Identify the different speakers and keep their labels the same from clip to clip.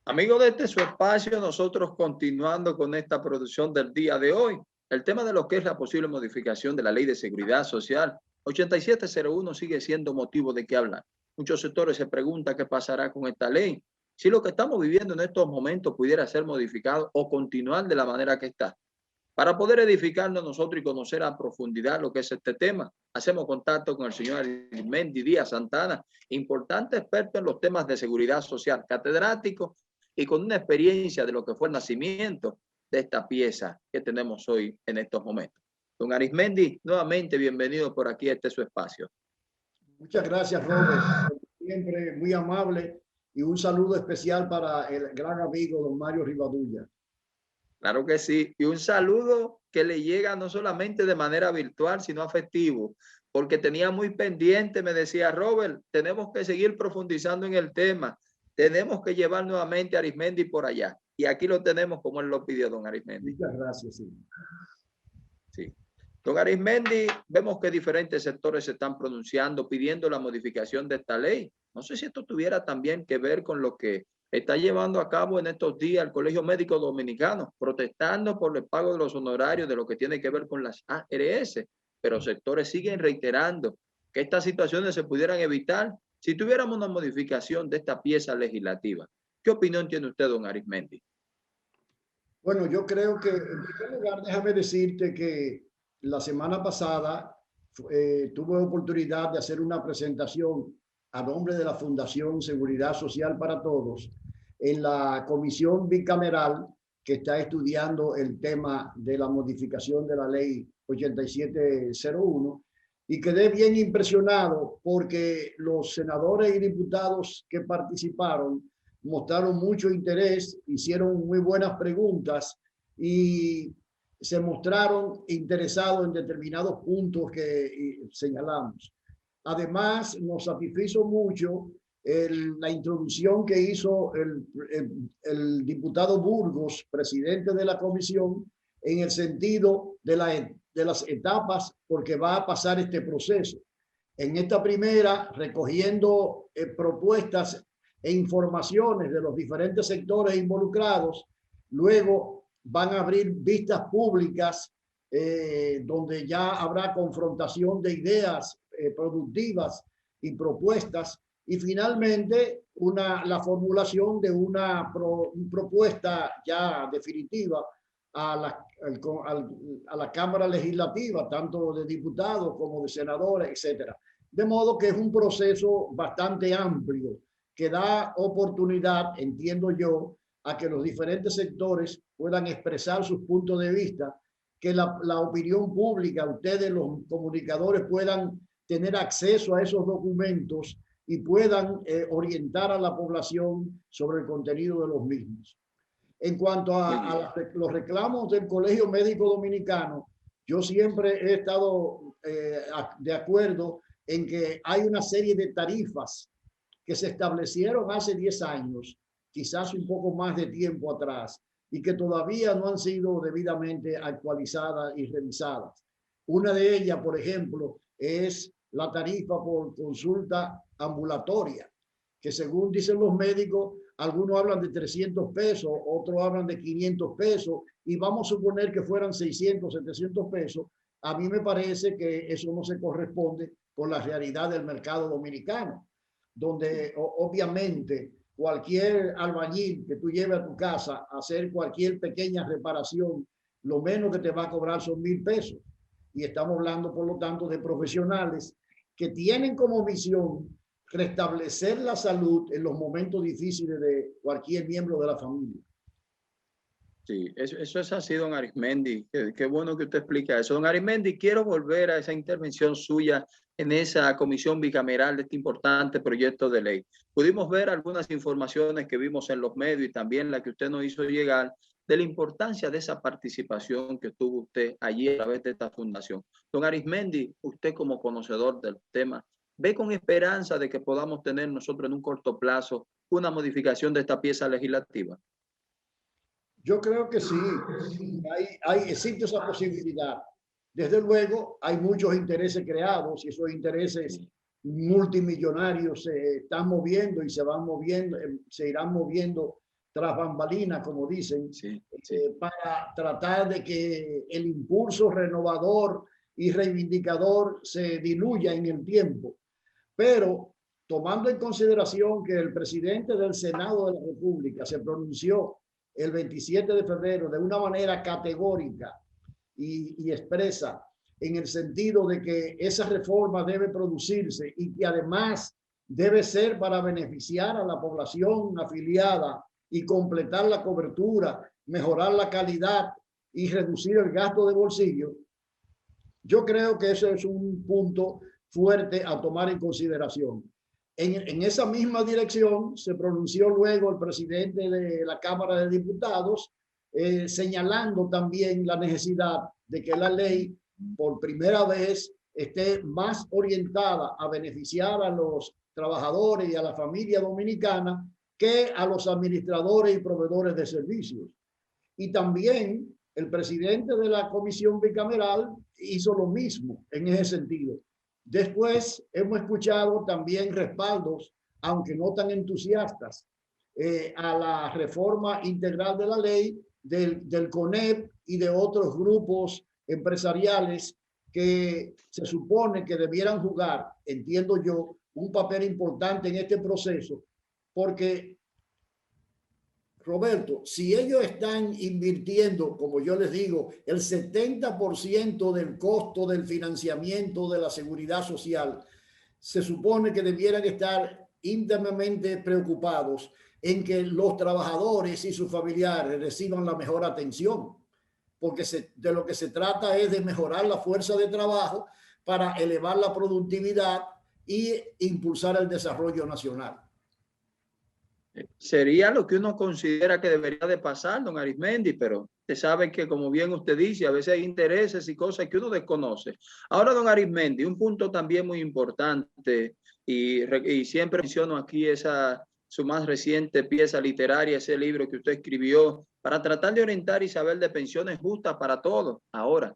Speaker 1: Amigos de su espacio, nosotros continuando con esta producción del día de hoy, el tema de lo que es la posible modificación de la Ley de Seguridad Social 8701 sigue siendo motivo de que hablar. Muchos sectores se preguntan qué pasará con esta ley, si lo que estamos viviendo en estos momentos pudiera ser modificado o continuar de la manera que está. Para poder edificarnos nosotros y conocer a profundidad lo que es este tema, hacemos contacto con el señor Arismendi Díaz Santana, importante experto en los temas de seguridad social, catedrático y con una experiencia de lo que fue el nacimiento de esta pieza que tenemos hoy en estos momentos. Don Arismendi, nuevamente bienvenido por aquí, este es su espacio.
Speaker 2: Muchas gracias, Robert. Siempre muy amable y un saludo especial para el gran amigo don Mario Rivadulla.
Speaker 1: Claro que sí. Y un saludo que le llega no solamente de manera virtual, sino afectivo, porque tenía muy pendiente, me decía Robert, tenemos que seguir profundizando en el tema, tenemos que llevar nuevamente a Arismendi por allá. Y aquí lo tenemos como él lo pidió, don Arismendi.
Speaker 2: Muchas gracias, sí.
Speaker 1: Sí. Don Arismendi, vemos que diferentes sectores se están pronunciando, pidiendo la modificación de esta ley. No sé si esto tuviera también que ver con lo que está llevando a cabo en estos días el Colegio Médico Dominicano, protestando por el pago de los honorarios de lo que tiene que ver con las ARS, pero sectores siguen reiterando que estas situaciones se pudieran evitar si tuviéramos una modificación de esta pieza legislativa. ¿Qué opinión tiene usted, don Arismendi?
Speaker 2: Bueno, yo creo que, en primer lugar, déjame decirte que la semana pasada tuve oportunidad de hacer una presentación a nombre de la Fundación Seguridad Social para Todos en la comisión bicameral que está estudiando el tema de la modificación de la ley 8701 y quedé bien impresionado porque los senadores y diputados que participaron mostraron mucho interés, hicieron muy buenas preguntas y se mostraron interesados en determinados puntos que señalamos. Además, nos satisfizo mucho la introducción que hizo el diputado Burgos, presidente de la comisión, en el sentido de las etapas porque va a pasar este proceso. En esta primera, recogiendo propuestas e informaciones de los diferentes sectores involucrados, luego van a abrir vistas públicas donde ya habrá confrontación de ideas productivas y propuestas y finalmente la formulación de una propuesta ya definitiva a la Cámara Legislativa, tanto de diputados como de senadores, etcétera. De modo que es un proceso bastante amplio que da oportunidad, entiendo yo, a que los diferentes sectores puedan expresar sus puntos de vista, que la opinión pública, ustedes los comunicadores puedan tener acceso a esos documentos y puedan orientar a la población sobre el contenido de los mismos. En cuanto a los reclamos del Colegio Médico Dominicano, yo siempre he estado de acuerdo en que hay una serie de tarifas que se establecieron hace 10 años, quizás un poco más de tiempo atrás, y que todavía no han sido debidamente actualizadas y revisadas. Una de ellas, por ejemplo, es la tarifa por consulta ambulatoria, que según dicen los médicos, algunos hablan de 300 pesos, otros hablan de 500 pesos, y vamos a suponer que fueran 600, 700 pesos. A mí me parece que eso no se corresponde con la realidad del mercado dominicano, donde obviamente cualquier albañil que tú lleves a tu casa a hacer cualquier pequeña reparación, lo menos que te va a cobrar son 1,000 pesos. Y estamos hablando, por lo tanto, de profesionales que tienen como misión restablecer la salud en los momentos difíciles de cualquier miembro de la familia.
Speaker 1: Sí, eso es así, don Arismendi. Qué bueno que usted explica eso. Don Arismendi, quiero volver a esa intervención suya en esa comisión bicameral de este importante proyecto de ley. Pudimos ver algunas informaciones que vimos en los medios y también la que usted nos hizo llegar de la importancia de esa participación que tuvo usted allí a través de esta fundación. Don Arismendi, usted como conocedor del tema, ¿ve con esperanza de que podamos tener nosotros en un corto plazo una modificación de esta pieza legislativa?
Speaker 2: Yo creo que sí, existe esa posibilidad. Desde luego, hay muchos intereses creados y esos intereses multimillonarios se están moviendo y se van moviendo, se irán moviendo tras bambalinas, como dicen,
Speaker 1: Sí, sí.
Speaker 2: para tratar de que el impulso renovador y reivindicador se diluya en el tiempo. Pero tomando en consideración que el presidente del Senado de la República se pronunció el 27 de febrero de una manera categórica y expresa en el sentido de que esa reforma debe producirse y que además debe ser para beneficiar a la población afiliada y completar la cobertura, mejorar la calidad y reducir el gasto de bolsillo. Yo creo que ese es un punto fuerte a tomar en consideración. En esa misma dirección se pronunció luego el presidente de la Cámara de Diputados, señalando también la necesidad de que la ley por primera vez esté más orientada a beneficiar a los trabajadores y a la familia dominicana que a los administradores y proveedores de servicios. Y también el presidente de la comisión bicameral hizo lo mismo en ese sentido. Después hemos escuchado también respaldos, aunque no tan entusiastas, a la reforma integral de la ley del CONEP y de otros grupos empresariales que se supone que debieran jugar, entiendo yo, un papel importante en este proceso, porque Roberto, si ellos están invirtiendo, como yo les digo, el 70% del costo del financiamiento de la seguridad social, se supone que debieran estar íntimamente preocupados en que los trabajadores y sus familiares reciban la mejor atención, porque de lo que se trata es de mejorar la fuerza de trabajo para elevar la productividad y impulsar el desarrollo nacional.
Speaker 1: Sería lo que uno considera que debería de pasar, don Arismendi, pero usted sabe que, como bien usted dice, a veces hay intereses y cosas que uno desconoce. Ahora, don Arismendi, un punto también muy importante, y siempre menciono aquí su más reciente pieza literaria, ese libro que usted escribió, para tratar de orientar y saber de pensiones justas para todos. Ahora,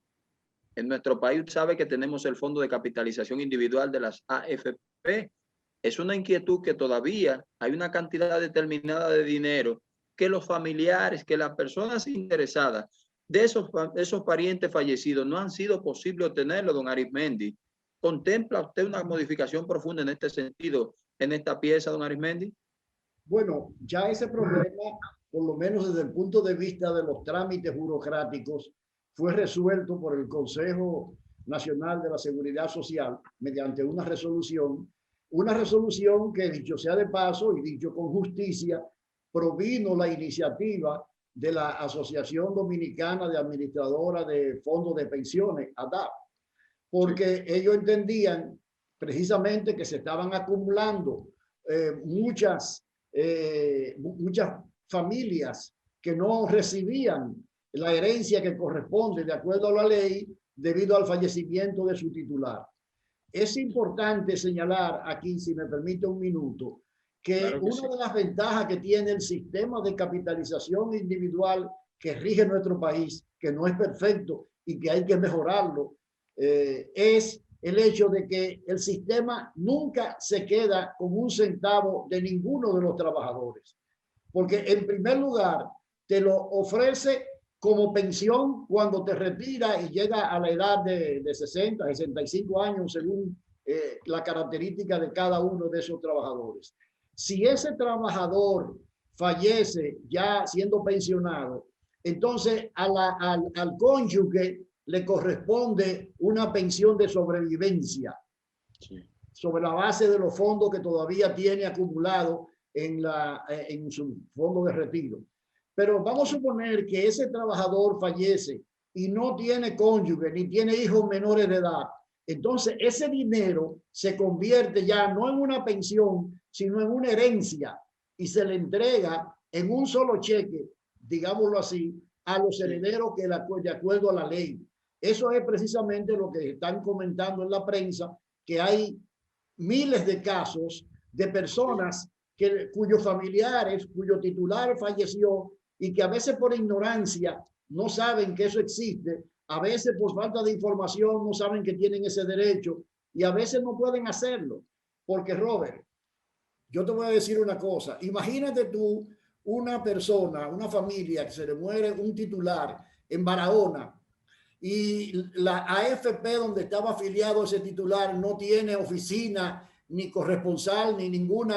Speaker 1: en nuestro país sabe que tenemos el Fondo de Capitalización Individual de las AFP. Es una inquietud que todavía hay una cantidad determinada de dinero que los familiares, que las personas interesadas de esos parientes fallecidos no han sido posible obtenerlo, don Arismendi. ¿Contempla usted una modificación profunda en este sentido, en esta pieza, don Arismendi?
Speaker 2: Bueno, ya ese problema, por lo menos desde el punto de vista de los trámites burocráticos, fue resuelto por el Consejo Nacional de la Seguridad Social mediante una resolución que, dicho sea de paso y dicho con justicia, provino la iniciativa de la Asociación Dominicana de Administradoras de Fondos de Pensiones, ADAP, porque ellos entendían precisamente que se estaban acumulando muchas familias que no recibían la herencia que corresponde de acuerdo a la ley debido al fallecimiento de su titular. Es importante señalar aquí, si me permite un minuto, que
Speaker 1: claro
Speaker 2: una
Speaker 1: sí.
Speaker 2: de las ventajas que tiene el sistema de capitalización individual que rige nuestro país, que no es perfecto y que hay que mejorarlo, es el hecho de que el sistema nunca se queda con un centavo de ninguno de los trabajadores. Porque en primer lugar, te lo ofrece como pensión cuando te retira y llega a la edad de 60, 65 años, según la característica de cada uno de esos trabajadores. Si ese trabajador fallece ya siendo pensionado, entonces al cónyuge le corresponde una pensión de sobrevivencia sobre la base de los fondos que todavía tiene acumulado en su fondo de retiro. Pero vamos a suponer que ese trabajador fallece y no tiene cónyuge ni tiene hijos menores de edad. Entonces ese dinero se convierte ya no en una pensión, sino en una herencia y se le entrega en un solo cheque, digámoslo así, a los herederos que de acuerdo a la ley. Eso es precisamente lo que están comentando en la prensa, que hay miles de casos de personas cuyos familiares, cuyo titular falleció y que a veces por ignorancia no saben que eso existe, a veces por falta de información no saben que tienen ese derecho y a veces no pueden hacerlo. Porque, Robert, yo te voy a decir una cosa. Imagínate tú una persona, una familia que se le muere un titular en Barahona y la AFP donde estaba afiliado ese titular no tiene oficina ni corresponsal ni ningún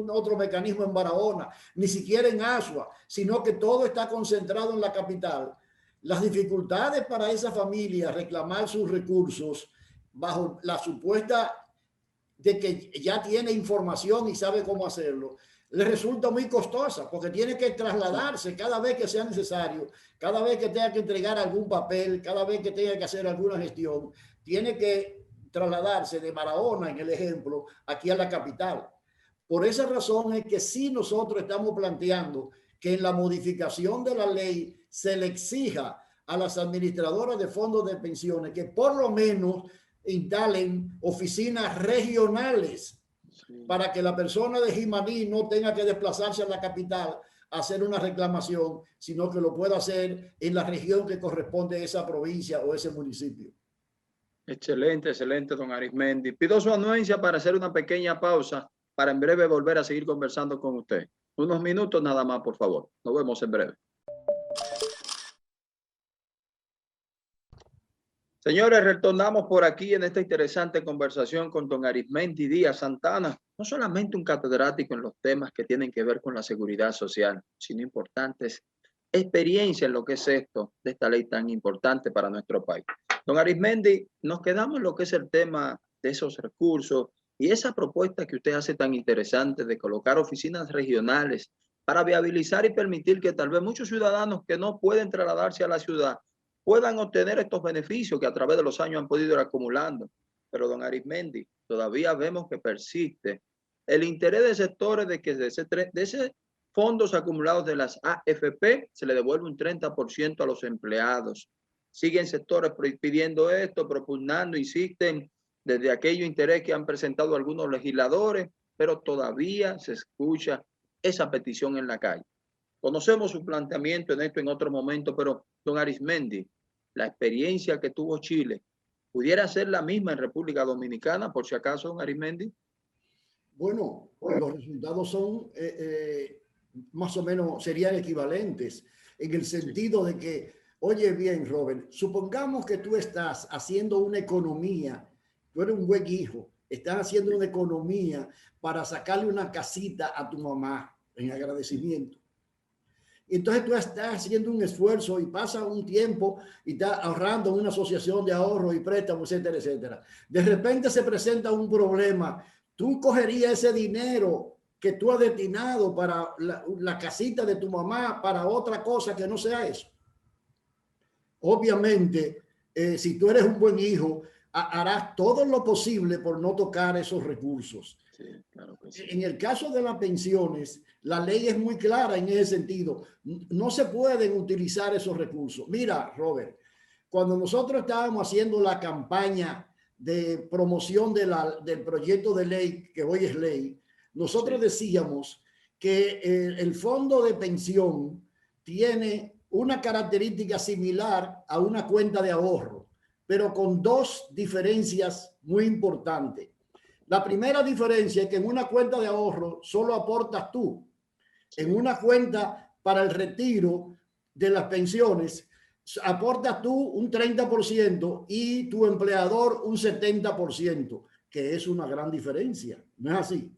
Speaker 2: otro mecanismo en Barahona, ni siquiera en Asua, sino que todo está concentrado en la capital. Las dificultades para esa familia reclamar sus recursos bajo la supuesta de que ya tiene información y sabe cómo hacerlo, le resulta muy costosa porque tiene que trasladarse cada vez que sea necesario, cada vez que tenga que entregar algún papel, cada vez que tenga que hacer alguna gestión, tiene que trasladarse de Barahona, en el ejemplo, aquí a la capital. Por esa razón es que sí nosotros estamos planteando que en la modificación de la ley se le exija a las administradoras de fondos de pensiones que por lo menos instalen oficinas regionales para que la persona de Jimaní no tenga que desplazarse a la capital a hacer una reclamación, sino que lo pueda hacer en la región que corresponde a esa provincia o ese municipio.
Speaker 1: Excelente, excelente, don Arismendi. Pido su anuencia para hacer una pequeña pausa para en breve volver a seguir conversando con usted. Unos minutos nada más, por favor. Nos vemos en breve. Señores, retornamos por aquí en esta interesante conversación con don Arismendi Díaz Santana, no solamente un catedrático en los temas que tienen que ver con la seguridad social, sino importantes experiencias en lo que es esto, de esta ley tan importante para nuestro país. Don Arismendi, nos quedamos en lo que es el tema de esos recursos y esa propuesta que usted hace tan interesante de colocar oficinas regionales para viabilizar y permitir que tal vez muchos ciudadanos que no pueden trasladarse a la ciudad puedan obtener estos beneficios que a través de los años han podido ir acumulando. Pero, don Arismendi, todavía vemos que persiste el interés de sectores de que de ese fondos acumulados de las AFP se le devuelve un 30% a los empleados. Siguen sectores pidiendo esto, propugnando, insisten desde aquello interés que han presentado algunos legisladores, pero todavía se escucha esa petición en la calle. Conocemos su planteamiento en esto en otro momento, pero don Arismendi, la experiencia que tuvo Chile, ¿pudiera ser la misma en República Dominicana, por si acaso, don Arismendi?
Speaker 2: Bueno, los resultados son más o menos, serían equivalentes en el sentido de que, oye bien, Robert, supongamos que tú estás haciendo una economía, tú eres un buen hijo, estás haciendo una economía para sacarle una casita a tu mamá en agradecimiento. Entonces tú estás haciendo un esfuerzo y pasa un tiempo y estás ahorrando en una asociación de ahorro y préstamos, etcétera, etcétera. De repente se presenta un problema. Tú cogerías ese dinero que tú has destinado para la casita de tu mamá para otra cosa que no sea eso. Obviamente, si tú eres un buen hijo, harás todo lo posible por no tocar esos recursos. Sí, claro que sí. En el caso de las pensiones, la ley es muy clara en ese sentido. No se pueden utilizar esos recursos. Mira, Robert, cuando nosotros estábamos haciendo la campaña de promoción del proyecto de ley, que hoy es ley, nosotros decíamos que el fondo de pensión tiene una característica similar a una cuenta de ahorro, pero con dos diferencias muy importantes. La primera diferencia es que en una cuenta de ahorro solo aportas tú. En una cuenta para el retiro de las pensiones aportas tú un 30% y tu empleador un 70%, que es una gran diferencia. ¿No es así?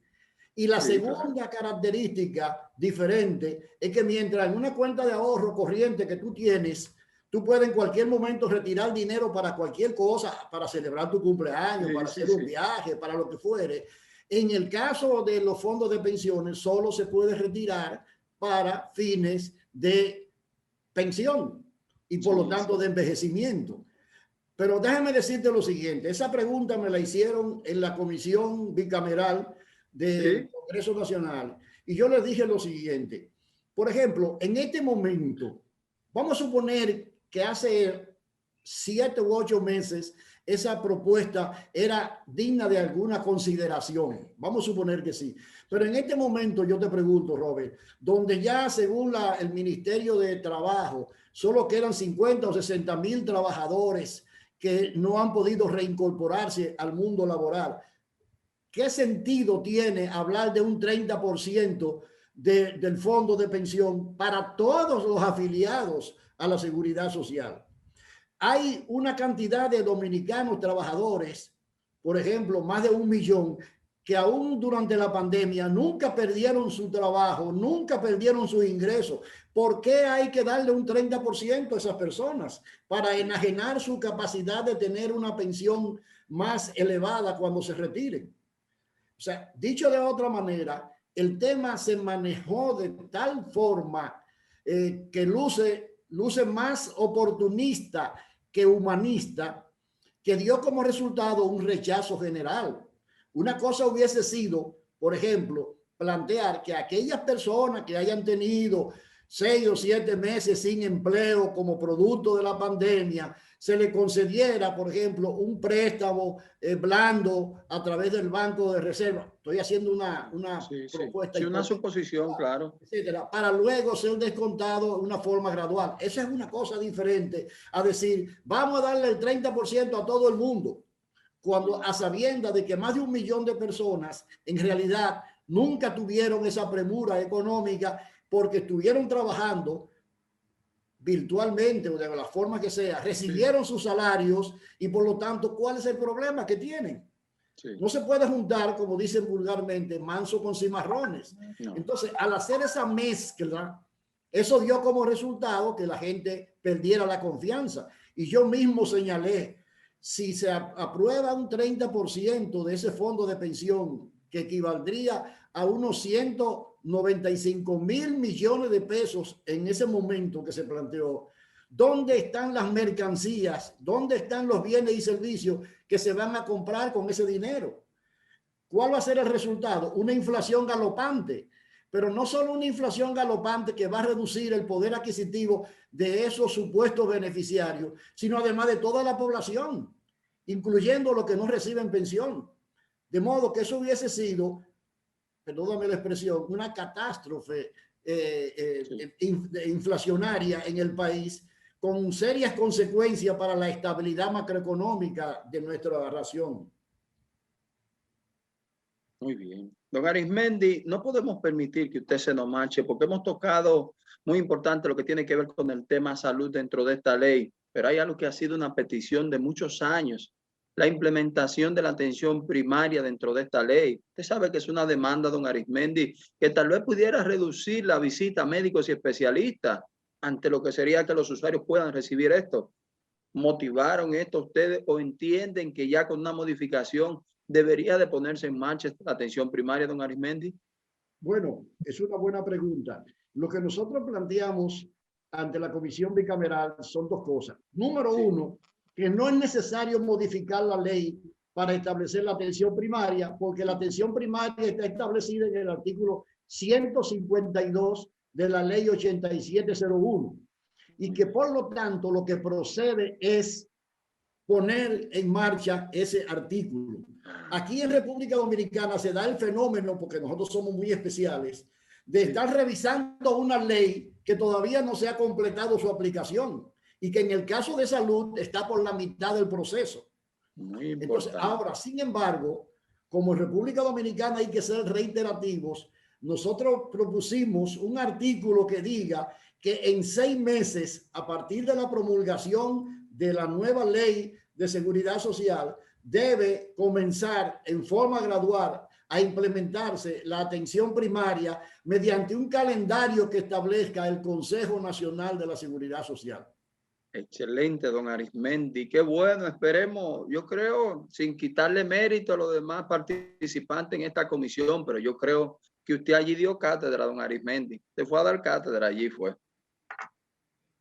Speaker 2: Y la segunda característica diferente es que mientras en una cuenta de ahorro corriente que tú tienes, tú puedes en cualquier momento retirar dinero para cualquier cosa, para celebrar tu cumpleaños, para hacer un viaje, para lo que fuere. En el caso de los fondos de pensiones, solo se puede retirar para fines de pensión y por lo tanto de envejecimiento. Pero déjame decirte lo siguiente, esa pregunta me la hicieron en la comisión bicameral del Congreso Nacional y yo les dije lo siguiente, por ejemplo, en este momento, vamos a suponer que hace 7 u 8 meses esa propuesta era digna de alguna consideración. Vamos a suponer que sí. Pero en este momento yo te pregunto, Robert, donde ya según el Ministerio de Trabajo solo quedan 50 o 60 mil trabajadores que no han podido reincorporarse al mundo laboral, ¿qué sentido tiene hablar de un 30% del fondo de pensión para todos los afiliados a la seguridad social. Hay una cantidad de dominicanos trabajadores, por ejemplo, más de 1 millón, que aún durante la pandemia nunca perdieron su trabajo, nunca perdieron sus ingresos. ¿Por qué hay que darle un 30% a esas personas para enajenar su capacidad de tener una pensión más elevada cuando se retiren? O sea, dicho de otra manera, el tema se manejó de tal forma que luce más oportunista que humanista, que dio como resultado un rechazo general. Una cosa hubiese sido, por ejemplo, plantear que aquellas personas que hayan tenido 6 o 7 meses sin empleo como producto de la pandemia, se le concediera, por ejemplo, un préstamo blando a través del Banco de Reserva. Estoy haciendo una propuesta.
Speaker 1: Sí, una suposición, claro.
Speaker 2: Etcétera, para luego ser descontado de una forma gradual. Esa es una cosa diferente a decir, vamos a darle el 30% a todo el mundo, cuando a sabiendas de que más de 1 millón de personas en realidad nunca tuvieron esa premura económica porque estuvieron trabajando virtualmente o de la forma que sea, recibieron sus salarios y por lo tanto, ¿cuál es el problema que tienen? Sí. No se puede juntar, como dicen vulgarmente, manso con cimarrones. No. Entonces, al hacer esa mezcla, eso dio como resultado que la gente perdiera la confianza. Y yo mismo señalé, si se aprueba un 30% de ese fondo de pensión, que equivaldría a unos 195 mil millones de pesos en ese momento que se planteó, ¿dónde están las mercancías? ¿Dónde están los bienes y servicios que se van a comprar con ese dinero? ¿Cuál va a ser el resultado? Una inflación galopante, pero no solo una inflación galopante que va a reducir el poder adquisitivo de esos supuestos beneficiarios, sino además de toda la población, incluyendo los que no reciben pensión. De modo que eso hubiese sido, perdóname la expresión, una catástrofe inflacionaria en el país, con serias consecuencias para la estabilidad macroeconómica de nuestra nación.
Speaker 1: Muy bien. Don Arismendi, no podemos permitir que usted se nos marche porque hemos tocado muy importante lo que tiene que ver con el tema salud dentro de esta ley, pero hay algo que ha sido una petición de muchos años, la implementación de la atención primaria dentro de esta ley. Usted sabe que es una demanda, don Arismendi, que tal vez pudiera reducir la visita a médicos y especialistas ante lo que sería que los usuarios puedan recibir esto. ¿Motivaron esto ustedes o entienden que ya con una modificación debería de ponerse en marcha la atención primaria, don Arismendi?
Speaker 2: Bueno, es una buena pregunta. Lo que nosotros planteamos ante la comisión bicameral son 2 cosas. Número 1, que no es necesario modificar la ley para establecer la atención primaria, porque la atención primaria está establecida en el artículo 152 de la ley 8701, y que por lo tanto lo que procede es poner en marcha ese artículo. Aquí en República Dominicana se da el fenómeno, porque nosotros somos muy especiales, de estar revisando una ley que todavía no se ha completado su aplicación y que en el caso de salud está por la mitad del proceso. Entonces, ahora, sin embargo, como en República Dominicana hay que ser reiterativos, nosotros propusimos un artículo que diga que en 6 meses, a partir de la promulgación de la nueva ley de seguridad social, debe comenzar en forma gradual a implementarse la atención primaria mediante un calendario que establezca el Consejo Nacional de la Seguridad Social.
Speaker 1: Excelente, don Arismendi. Qué bueno, esperemos, yo creo, sin quitarle mérito a los demás participantes en esta comisión, pero yo creo que usted allí dio cátedra, don Arismendi. Usted fue a dar cátedra, allí fue.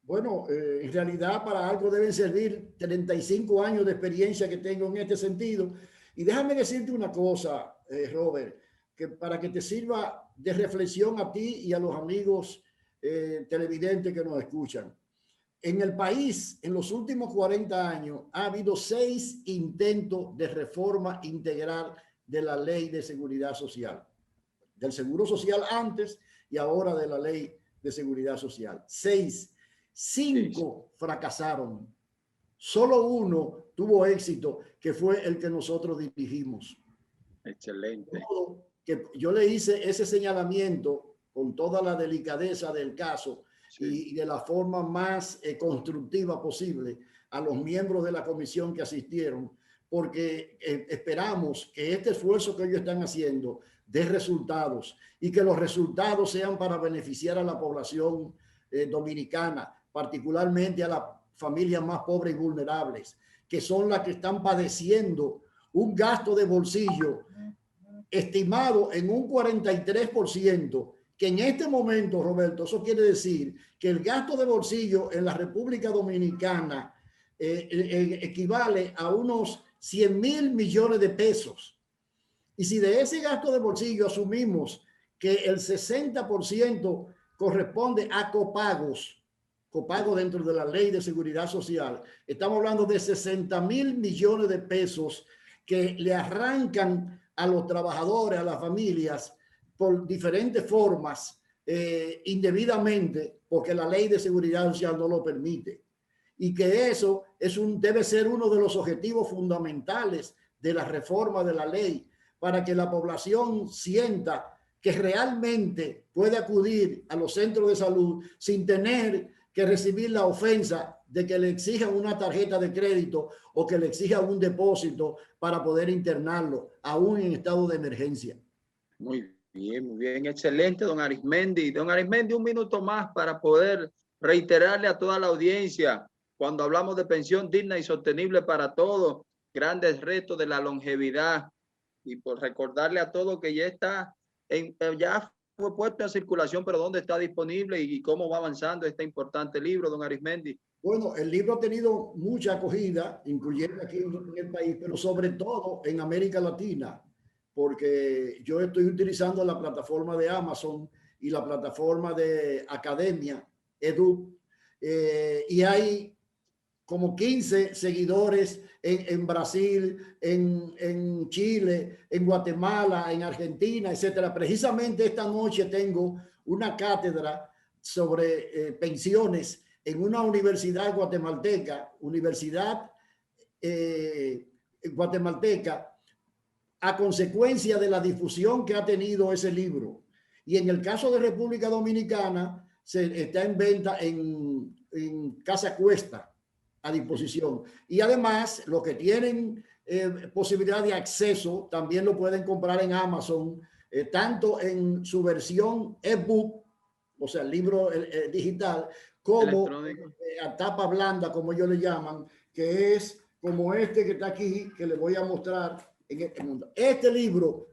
Speaker 2: Bueno, en realidad para algo deben servir 35 años de experiencia que tengo en este sentido. Y déjame decirte una cosa, Robert, que para que te sirva de reflexión a ti y a los amigos televidentes que nos escuchan. En el país, en los últimos 40 años, ha habido 6 intentos de reforma integral de la Ley de Seguridad Social. Del Seguro Social antes y ahora de la Ley de Seguridad Social. 6. 5 fracasaron. Solo 1 tuvo éxito, que fue el que nosotros dirigimos.
Speaker 1: Excelente.
Speaker 2: Que yo le hice ese señalamiento con toda la delicadeza del caso y de la forma más constructiva posible a los miembros de la comisión que asistieron, porque esperamos que este esfuerzo que ellos están haciendo dé resultados y que los resultados sean para beneficiar a la población dominicana, particularmente a las familias más pobres y vulnerables, que son las que están padeciendo un gasto de bolsillo estimado en un 43%, que en este momento, Roberto, eso quiere decir que el gasto de bolsillo en la República Dominicana equivale a unos 100.000 millones de pesos. Y si de ese gasto de bolsillo asumimos que el 60% corresponde a copagos dentro de la Ley de Seguridad Social, estamos hablando de 60.000 millones de pesos que le arrancan a los trabajadores, a las familias, por diferentes formas, indebidamente, porque la Ley de Seguridad Social no lo permite. Y que eso debe ser uno de los objetivos fundamentales de la reforma de la ley, para que la población sienta que realmente puede acudir a los centros de salud sin tener que recibir la ofensa de que le exijan una tarjeta de crédito o que le exijan un depósito para poder internarlo, aún en estado de emergencia.
Speaker 1: Muy bien, excelente, don Arismendi. Don Arismendi, un minuto más para poder reiterarle a toda la audiencia, cuando hablamos de pensión digna y sostenible para todos, grandes retos de la longevidad, y por recordarle a todos que ya está, ya fue puesto en circulación, pero dónde está disponible y cómo va avanzando este importante libro, don Arismendi.
Speaker 2: Bueno, el libro ha tenido mucha acogida, incluyendo aquí en el país, pero sobre todo en América Latina, porque yo estoy utilizando la plataforma de Amazon y la plataforma de Academia, Edu, y hay como 15 seguidores en Brasil, en Chile, en Guatemala, en Argentina, etcétera. Precisamente esta noche tengo una cátedra sobre pensiones en una universidad guatemalteca, a consecuencia de la difusión que ha tenido ese libro. Y en el caso de República Dominicana, está en venta en Casa Cuesta, a disposición. Y además, los que tienen posibilidad de acceso, también lo pueden comprar en Amazon, tanto en su versión ebook, o sea, el libro digital, como a tapa blanda, como ellos le llaman, que es como este que está aquí, que les voy a mostrar en este mundo. Este libro,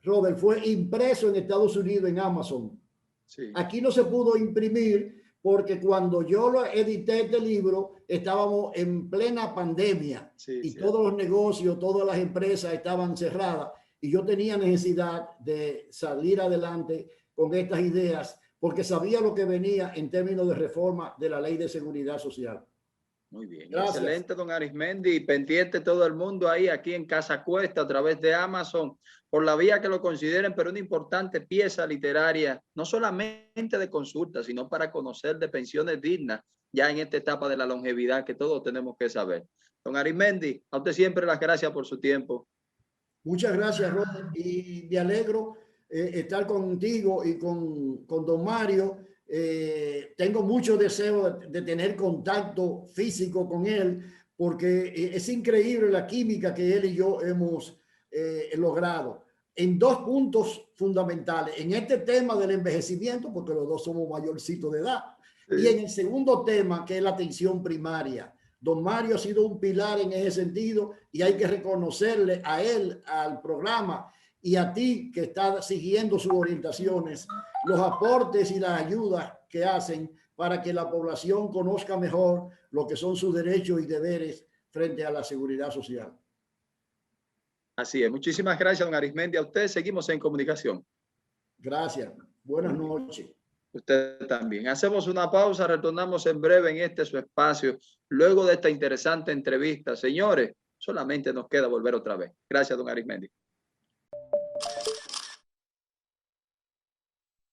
Speaker 2: Robert, fue impreso en Estados Unidos en Amazon. Sí. Aquí no se pudo imprimir porque cuando yo lo edité este libro, estábamos en plena pandemia, y todos los negocios, todas las empresas estaban cerradas, y yo tenía necesidad de salir adelante con estas ideas, porque sabía lo que venía en términos de reforma de la Ley de Seguridad Social.
Speaker 1: Muy bien, gracias. Excelente, don Arismendi. Pendiente todo el mundo ahí, aquí en Casa Cuesta, a través de Amazon, por la vía que lo consideren, pero una importante pieza literaria, no solamente de consulta, sino para conocer de pensiones dignas, ya en esta etapa de la longevidad que todos tenemos que saber. Don Arismendi, a usted siempre las gracias por su tiempo.
Speaker 2: Muchas gracias, Robert, y me alegro estar contigo y con don Mario. Tengo mucho deseo de tener contacto físico con él, porque es increíble la química que él y yo hemos logrado en dos puntos fundamentales: en este tema del envejecimiento, porque los dos somos mayorcitos de edad, y en el segundo tema, que es la atención primaria. Don Mario ha sido un pilar en ese sentido, y hay que reconocerle a él, al programa, y a ti que estás siguiendo sus orientaciones, los aportes y las ayudas que hacen para que la población conozca mejor lo que son sus derechos y deberes frente a la seguridad social.
Speaker 1: Así es. Muchísimas gracias, don Arismendi. A usted seguimos en comunicación.
Speaker 2: Gracias. Buenas noches.
Speaker 1: Usted también. Hacemos una pausa, retornamos en breve en este su espacio, luego de esta interesante entrevista. Señores, solamente nos queda volver otra vez. Gracias, don Arismendi.